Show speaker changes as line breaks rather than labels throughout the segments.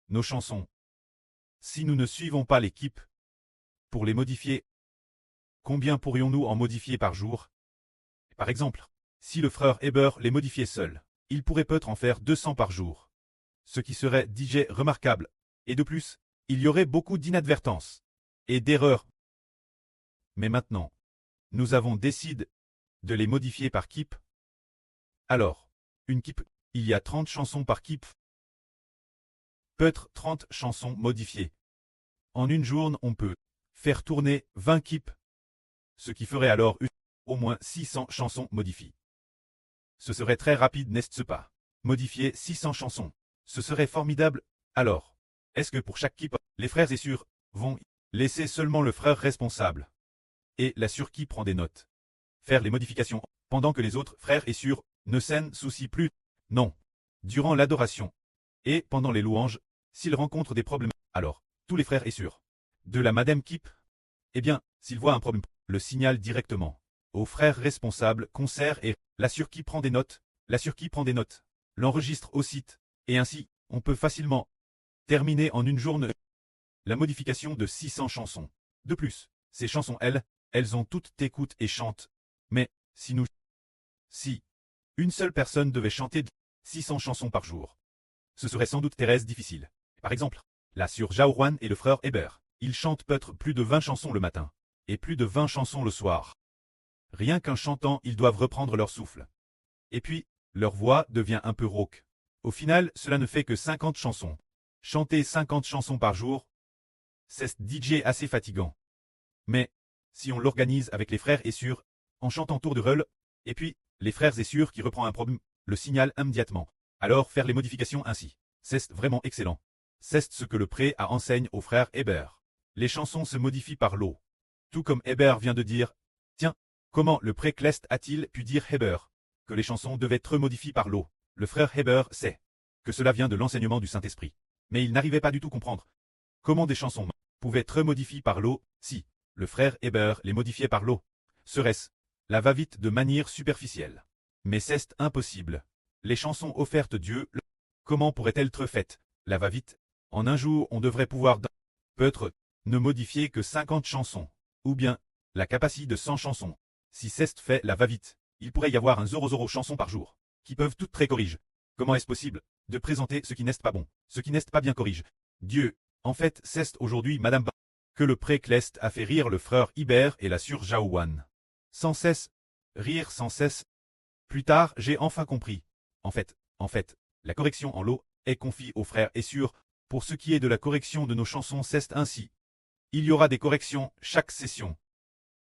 nos chansons. Si nous ne suivons pas l'équipe pour les modifier, combien pourrions-nous en modifier par jour? Par exemple, si le frère Heber les modifiait seul, il pourrait peut-être en faire 200 par jour. Ce qui serait DJ remarquable. Et de plus, il y aurait beaucoup d'inadvertances et d'erreurs. Mais maintenant, nous avons décidé de les modifier par keep. Alors, une keep, il y a 30 chansons par keep. Peut-être 30 chansons modifiées. En une journée, on peut faire tourner 20 keeps, ce qui ferait alors au moins 600 chansons modifiées. Ce serait très rapide, n'est-ce pas? Modifier 600 chansons, ce serait formidable. Alors, est-ce que pour chaque keep, les frères et sœurs vont laisser seulement le frère responsable et la sœur qui prend des notes faire les modifications pendant que les autres frères et sœurs ne s'en soucient plus? Non. Durant l'adoration et pendant les louanges, s'ils rencontrent des problèmes, alors, tous les frères et sœurs de la Madame Keep, eh bien, s'ils voient un problème, le signalent directement aux frères responsables, concert et la sœur qui prend des notes, la sœur qui prend des notes, l'enregistre au site, et ainsi, on peut facilement terminer en une journée la modification de 600 chansons. De plus, ces chansons, elles ont toutes écoute et chantent. Mais, si une seule personne devait chanter 600 chansons par jour, ce serait sans doute très difficile. Par exemple, la sœur Jaourouane et le frère Heber, ils chantent peut-être plus de 20 chansons le matin, et plus de 20 chansons le soir. Rien qu'en chantant, ils doivent reprendre leur souffle. Et puis, leur voix devient un peu rauque. Au final, cela ne fait que 50 chansons. Chanter 50 chansons par jour, c'est DJ assez fatigant. Mais, si on l'organise avec les frères et sœurs, en chantant tour de rôle, et puis, les frères et sœurs qui reprend un problème, le signal immédiatement. Alors faire les modifications ainsi. C'est vraiment excellent. C'est ce que le pré a enseigne aux frères Heber. Les chansons se modifient par l'eau. Tout comme Heber vient de dire, tiens, comment le pré Clest a-t-il pu dire Heber que les chansons devaient être modifiées par l'eau? Le frère Heber sait que cela vient de l'enseignement du Saint-Esprit. Mais il n'arrivait pas du tout à comprendre comment des chansons pouvaient être modifiées par l'eau si le frère Heber les modifiait par l'eau. Serait-ce la va-vite de manière superficielle? Mais c'est impossible. Les chansons offertes Dieu, comment pourraient-elles être faites, la va-vite? En un jour, on devrait pouvoir peut-être ne modifier que 50 chansons, ou bien la capacité de 100 chansons. Si c'est fait la va-vite, il pourrait y avoir un 00 chansons par jour, qui peuvent toutes très corriger. Comment est-ce possible de présenter ce qui n'est pas bon, ce qui n'est pas bien corrige? Dieu, en fait, c'est aujourd'hui Madame que le pré Clest a fait rire le frère Heber et la sœur Jaouane. Sans cesse, rire sans cesse. Plus tard, j'ai enfin compris. En fait, la correction en l'eau est confiée aux frères et sœurs. Pour ce qui est de la correction de nos chansons, c'est ainsi. Il y aura des corrections chaque session,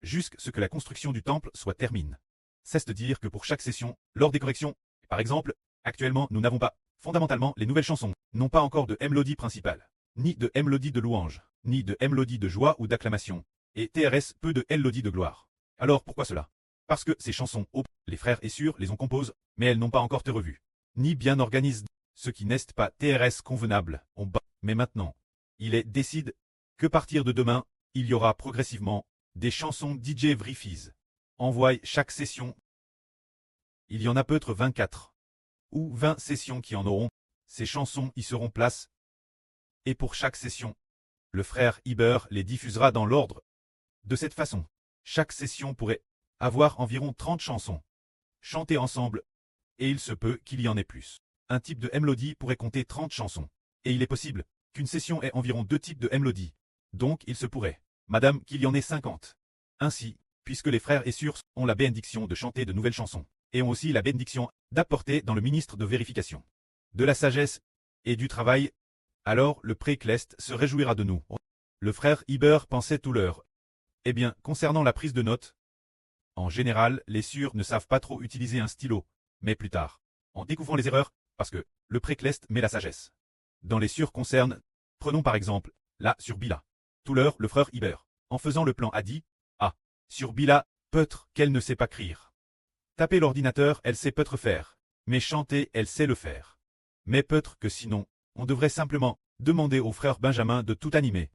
jusqu'à ce que la construction du temple soit terminée. C'est de dire que pour chaque session, lors des corrections, par exemple, actuellement nous n'avons pas, fondamentalement, les nouvelles chansons, n'ont pas encore de mélodie principale, ni de mélodie de louange, ni de mélodie de joie ou d'acclamation, et TRS peu de mélodie de gloire. Alors pourquoi cela? Parce que ces chansons, les frères et sœurs les ont composées, mais elles n'ont pas encore été revues, ni bien organisées, ce qui n'est pas TRS convenable. Mais maintenant, il est décide que partir de demain, il y aura progressivement des chansons DJ Vrifies. Envoie chaque session. Il y en a peut-être 24 ou 20 sessions qui en auront. Ces chansons y seront place. Et pour chaque session, le frère Heber les diffusera dans l'ordre. De cette façon, chaque session pourrait avoir environ 30 chansons chantées ensemble, et il se peut qu'il y en ait plus. Un type de mélodie pourrait compter 30 chansons, et il est possible qu'une session ait environ 2 types de mélodies. Donc il se pourrait, madame, qu'il y en ait 50. Ainsi, puisque les frères et sœurs ont la bénédiction de chanter de nouvelles chansons, et ont aussi la bénédiction d'apporter dans le ministre de vérification de la sagesse et du travail, alors le pré Clest se réjouira de nous. Le frère Heber pensait tout l'heure. Eh bien, concernant la prise de notes, en général, les sœurs ne savent pas trop utiliser un stylo, mais plus tard, en découvrant les erreurs, parce que le pré Clest met la sagesse. Dans les sœurs concernent, prenons par exemple, là sur Bila. Tout l'heure, le frère Heber, en faisant le plan a dit, ah, sur Bila, peut-être qu'elle ne sait pas écrire. Taper l'ordinateur, elle sait peut-être faire, mais chanter, elle sait le faire. Mais peut-être que sinon, on devrait simplement demander au frère Benjamin de tout animer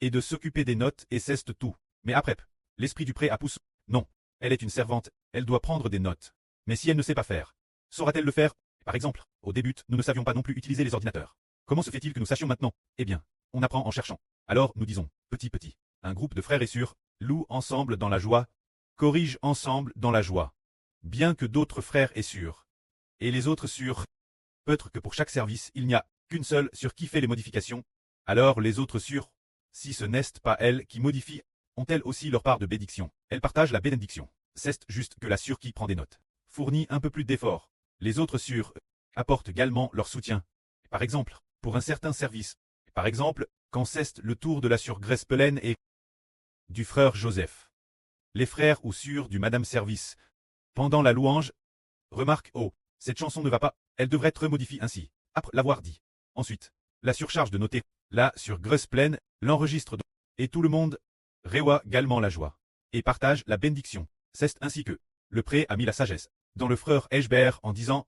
et de s'occuper des notes et c'est tout. Mais après, l'esprit du pré a poussé. Non, elle est une servante, elle doit prendre des notes. Mais si elle ne sait pas faire, saura-t-elle le faire? Par exemple, au début, nous ne savions pas non plus utiliser les ordinateurs. Comment se fait-il que nous sachions maintenant? Eh bien, on apprend en cherchant. Alors, nous disons, petit. Un groupe de frères et sœurs louent ensemble dans la joie, corrigent ensemble dans la joie. Bien que d'autres frères et sœurs, et les autres sœurs, peut-être que pour chaque service, il n'y a qu'une seule sur qui fait les modifications, alors les autres sœurs, si ce n'est pas elles qui modifient, ont-elles aussi leur part de bénédiction. Elles partagent la bénédiction. C'est juste que la sœur qui prend des notes fournit un peu plus d'efforts. Les autres sœurs apportent également leur soutien. Par exemple, pour un certain service. Par exemple, quand c'est le tour de la sœur Grespelen et du frère Joseph. Les frères ou sœurs du Madame Service, pendant la louange, remarquent, oh, cette chanson ne va pas, elle devrait être modifiée ainsi, après l'avoir dit. Ensuite, la surcharge de noter, là sur Grespelen, l'enregistre et tout le monde rewa également la joie, et partage la bénédiction. C'est ainsi que le pré a mis la sagesse dans le frère Eschber en disant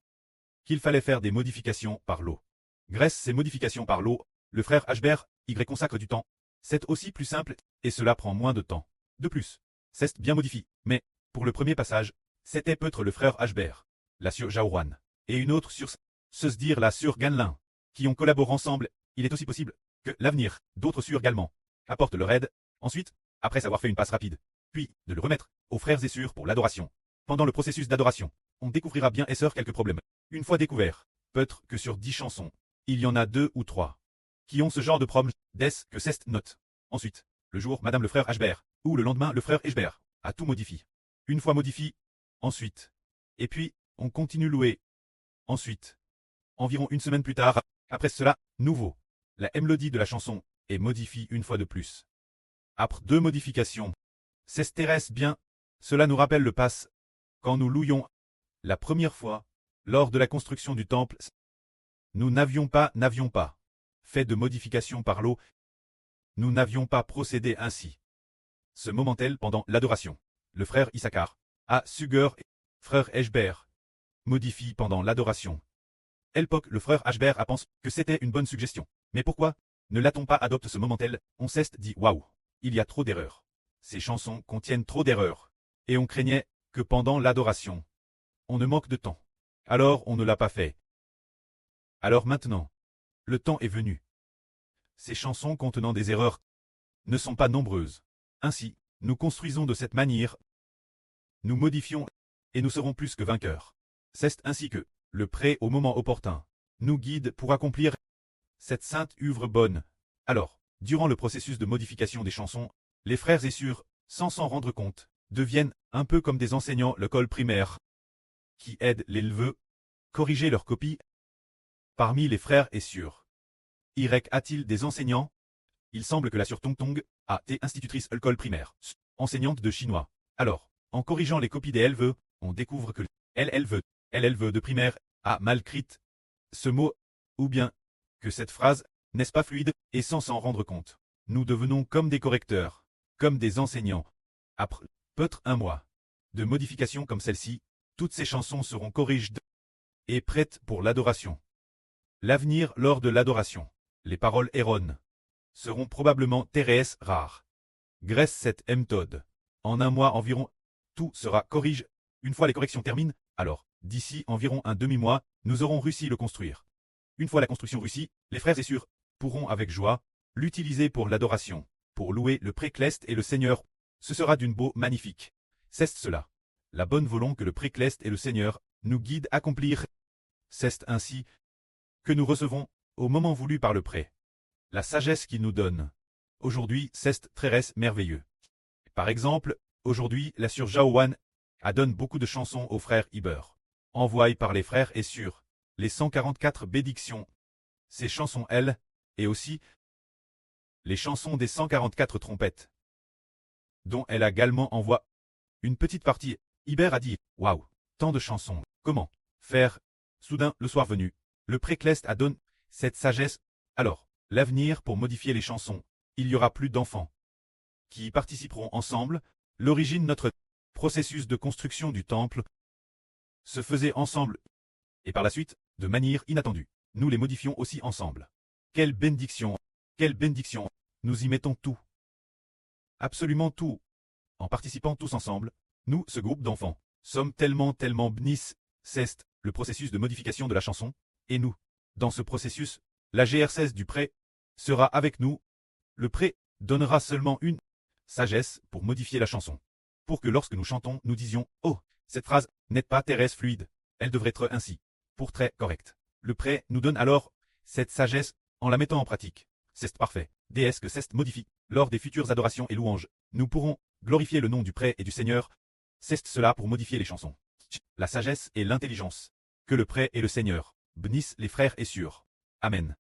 qu'il fallait faire des modifications par l'eau. Grâce ces modifications par l'eau, le frère Eschber y consacre du temps. C'est aussi plus simple, et cela prend moins de temps. De plus, c'est bien modifié, mais, pour le premier passage, c'était peut-être le frère Eschber, la sœur Jaouran, et une autre sur se dire la sœur Ganlin, qui ont collaboré ensemble. Il est aussi possible que l'avenir, d'autres sœurs également, apportent leur aide. Ensuite, après avoir fait une passe rapide, puis de le remettre aux frères et sœurs pour l'adoration. Pendant le processus d'adoration, on découvrira bien et sœurs quelques problèmes. Une fois découvert, peut-être que sur 10 chansons, il y en a 2 ou 3 qui ont ce genre de problème, que cette note. Ensuite, le jour, Madame le frère Eschber, ou le lendemain, le frère Eschber, a tout modifié. Une fois modifié, ensuite. Et puis, on continue louer. Ensuite, environ une semaine plus tard, après cela, nouveau. La mélodie de la chanson est modifiée une fois de plus. Après 2 modifications, s'intéresse bien. Cela nous rappelle le passe. Quand nous louions la première fois, lors de la construction du temple, nous n'avions pas fait de modifications par l'eau. Nous n'avions pas procédé ainsi. Ce moment-là pendant l'adoration. Le frère Issachar, à Suger et frère Eschber, modifie pendant l'adoration. Elpok, le frère Eschber, a pensé que c'était une bonne suggestion. Mais pourquoi ne l'a-t-on pas adopté ce moment-là? On s'est dit waouh, il y a trop d'erreurs. Ces chansons contiennent trop d'erreurs. Et on craignait que pendant l'adoration, on ne manque de temps. Alors on ne l'a pas fait. Alors maintenant, le temps est venu. Ces chansons contenant des erreurs ne sont pas nombreuses. Ainsi, nous construisons de cette manière, nous modifions, et nous serons plus que vainqueurs. C'est ainsi que, le prêt au moment opportun, nous guide pour accomplir cette sainte œuvre bonne. Alors, durant le processus de modification des chansons, les frères et sœurs, sans s'en rendre compte, deviennent un peu comme des enseignants l'école primaire, qui aident les neveux, corriger leurs copies. Parmi les frères et sœurs, a-t-il des enseignants? Il semble que la sœur Tong Tong a été institutrice l'école primaire, enseignante de chinois. Alors, en corrigeant les copies des éleveux, on découvre que éleveux de primaire a mal écrit ce mot, ou bien que cette phrase n'est pas fluide, et sans s'en rendre compte. Nous devenons comme des correcteurs, comme des enseignants. Après peut-être un mois de modifications comme celle-ci, toutes ces chansons seront corrigées et prêtes pour l'adoration. L'avenir lors de l'adoration. Les paroles errones seront probablement TRS rares. Grâce cette méthode. En un mois environ, tout sera corrigé. Une fois les corrections terminent, alors, d'ici environ un demi-mois, nous aurons réussi à le construire. Une fois la construction réussie, les frères et sœurs pourront avec joie l'utiliser pour l'adoration, pour louer le précleste et le Seigneur. Ce sera d'une beau magnifique. C'est cela. La bonne volonté que le précleste et le Seigneur nous guident à accomplir. C'est ainsi que nous recevons, au moment voulu par le pré, la sagesse qu'il nous donne. Aujourd'hui, c'est très merveilleux. Par exemple, aujourd'hui, la sœur Jaouan donne beaucoup de chansons aux frères Iber, envoyées par les frères et sœurs, les 144 bénédictions. Ces chansons, elles, et aussi les chansons des 144 trompettes, dont elle a également envoyé une petite partie. Iber a dit, waouh, tant de chansons, comment faire? Soudain, le soir venu, le précleste a donné cette sagesse. Alors, l'avenir pour modifier les chansons, il y aura plus d'enfants qui y participeront ensemble. L'origine notre processus de construction du temple se faisait ensemble, et par la suite, de manière inattendue, nous les modifions aussi ensemble. Quelle bénédiction! Quelle bénédiction! Nous y mettons tout. Absolument tout. En participant tous ensemble, nous, ce groupe d'enfants, sommes tellement bénis. C'est le processus de modification de la chanson, et nous, dans ce processus, La GR16 du pré sera avec nous. Le pré donnera seulement une sagesse pour modifier la chanson. Pour que lorsque nous chantons, nous disions « Oh, cette phrase n'est pas Thérèse fluide, elle devrait être ainsi. » Pour très correct. Le pré nous donne alors cette sagesse en la mettant en pratique. C'est parfait. DS que cest modifie. Lors des futures adorations et louanges, nous pourrons glorifier le nom du pré et du Seigneur. C'est cela pour modifier les chansons. La sagesse et l'intelligence. Que le pré et le Seigneur bénissent les frères et sœurs. Amen.